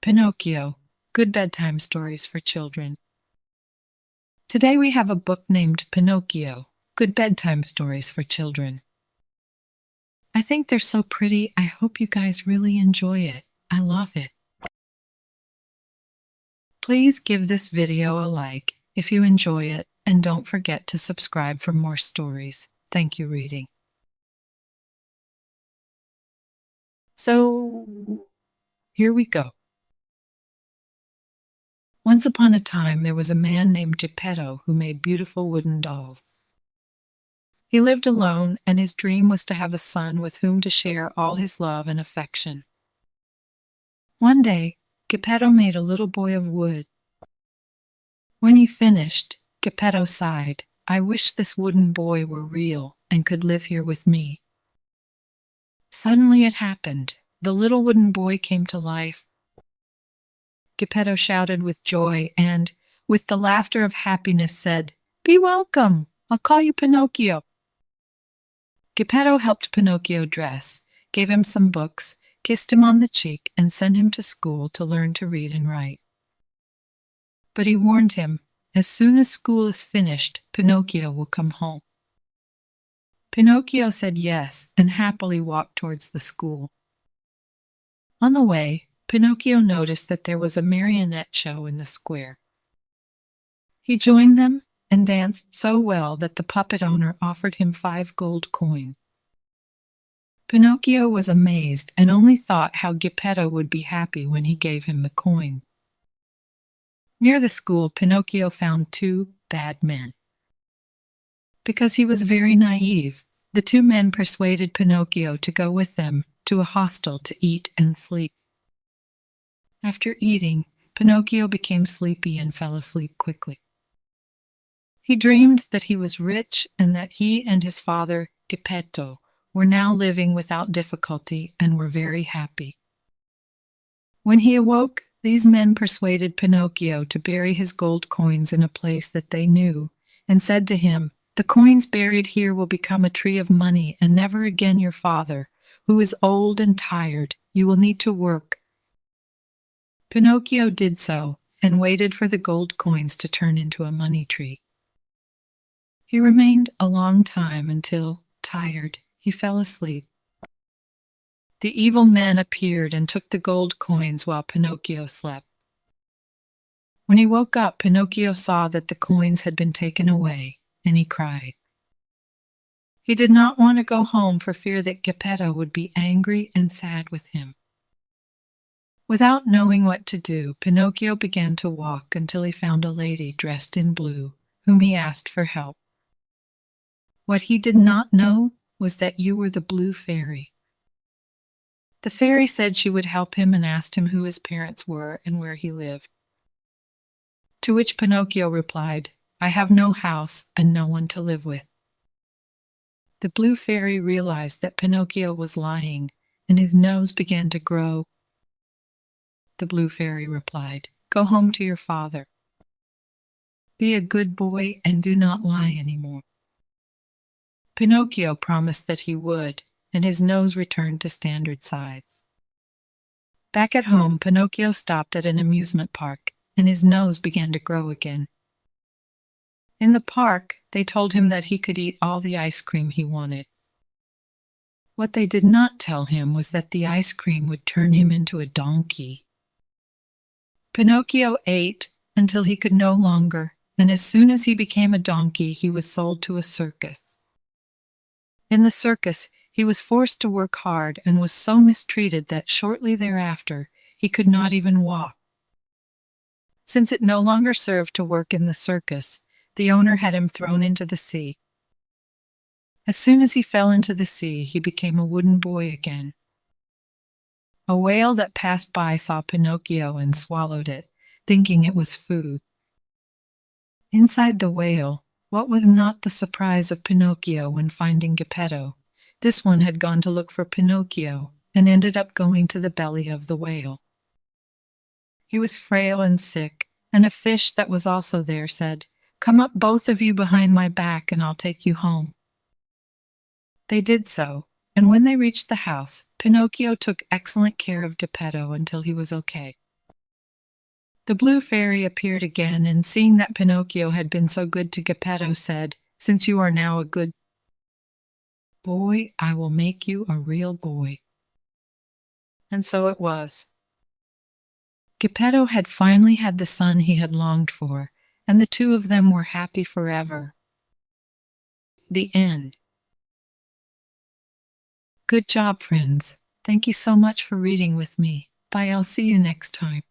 Pinocchio Good Bedtime Stories for Children. Today we have a book named Pinocchio Good Bedtime Stories for Children. I think they're so pretty. I hope you guys really enjoy it. I love it. Please give this video a like if you enjoy it, and don't forget to subscribe for more stories. Thank you, reading. So, here we go. Once upon a time, there was a man named Geppetto who made beautiful wooden dolls. He lived alone, and his dream was to have a son with whom to share all his love and affection. One day, Geppetto made a little boy of wood. When he finished, Geppetto sighed, "I wish this wooden boy were real and could live here with me." Suddenly it happened. The little wooden boy came to life. Geppetto shouted with joy and, with the laughter of happiness, said, "Be welcome! I'll call you Pinocchio." Geppetto helped Pinocchio dress, gave him some books, kissed him on the cheek, and sent him to school to learn to read and write. But he warned him, as soon as school is finished, Pinocchio will come home. Pinocchio said yes and happily walked towards the school. On the way, Pinocchio noticed that there was a marionette show in the square. He joined them and danced so well that the puppet owner offered him 5 gold coins. Pinocchio was amazed and only thought how Geppetto would be happy when he gave him the coin. Near the school, Pinocchio found 2 bad men. Because he was very naive, the 2 men persuaded Pinocchio to go with them to a hostel to eat and sleep. After eating, Pinocchio became sleepy and fell asleep quickly. He dreamed that he was rich and that he and his father, Geppetto, were now living without difficulty and were very happy. When he awoke, these men persuaded Pinocchio to bury his gold coins in a place that they knew, and said to him, "The coins buried here will become a tree of money, and never again your father, who is old and tired, you will need to work." Pinocchio did so, and waited for the gold coins to turn into a money tree. He remained a long time until, tired, he fell asleep. The evil men appeared and took the gold coins while Pinocchio slept. When he woke up, Pinocchio saw that the coins had been taken away, and he cried. He did not want to go home for fear that Geppetto would be angry and sad with him. Without knowing what to do, Pinocchio began to walk until he found a lady dressed in blue, whom he asked for help. What he did not know was that you were the Blue Fairy. The fairy said she would help him and asked him who his parents were and where he lived. To which Pinocchio replied, "I have no house and no one to live with." The Blue Fairy realized that Pinocchio was lying, and his nose began to grow. The Blue Fairy replied, "Go home to your father. Be a good boy and do not lie anymore." Pinocchio promised that he would, and his nose returned to standard size. Back at home, Pinocchio stopped at an amusement park, and his nose began to grow again. In the park, they told him that he could eat all the ice cream he wanted. What they did not tell him was that the ice cream would turn him into a donkey. Pinocchio ate until he could no longer, and as soon as he became a donkey, he was sold to a circus. In the circus, he was forced to work hard and was so mistreated that shortly thereafter he could not even walk. Since it no longer served to work in the circus, the owner had him thrown into the sea. As soon as he fell into the sea, he became a wooden boy again. A whale that passed by saw Pinocchio and swallowed it, thinking it was food. Inside the whale, what was not the surprise of Pinocchio when finding Geppetto? This one had gone to look for Pinocchio and ended up going to the belly of the whale. He was frail and sick, and a fish that was also there said, "Come up both of you behind my back and I'll take you home." They did so, and when they reached the house, Pinocchio took excellent care of Geppetto until he was okay. The blue fairy appeared again, and seeing that Pinocchio had been so good to Geppetto, said, "Since you are now a good boy, I will make you a real boy." And so it was. Geppetto had finally had the son he had longed for, and the two of them were happy forever. The end. Good job, friends. Thank you so much for reading with me. Bye, I'll see you next time.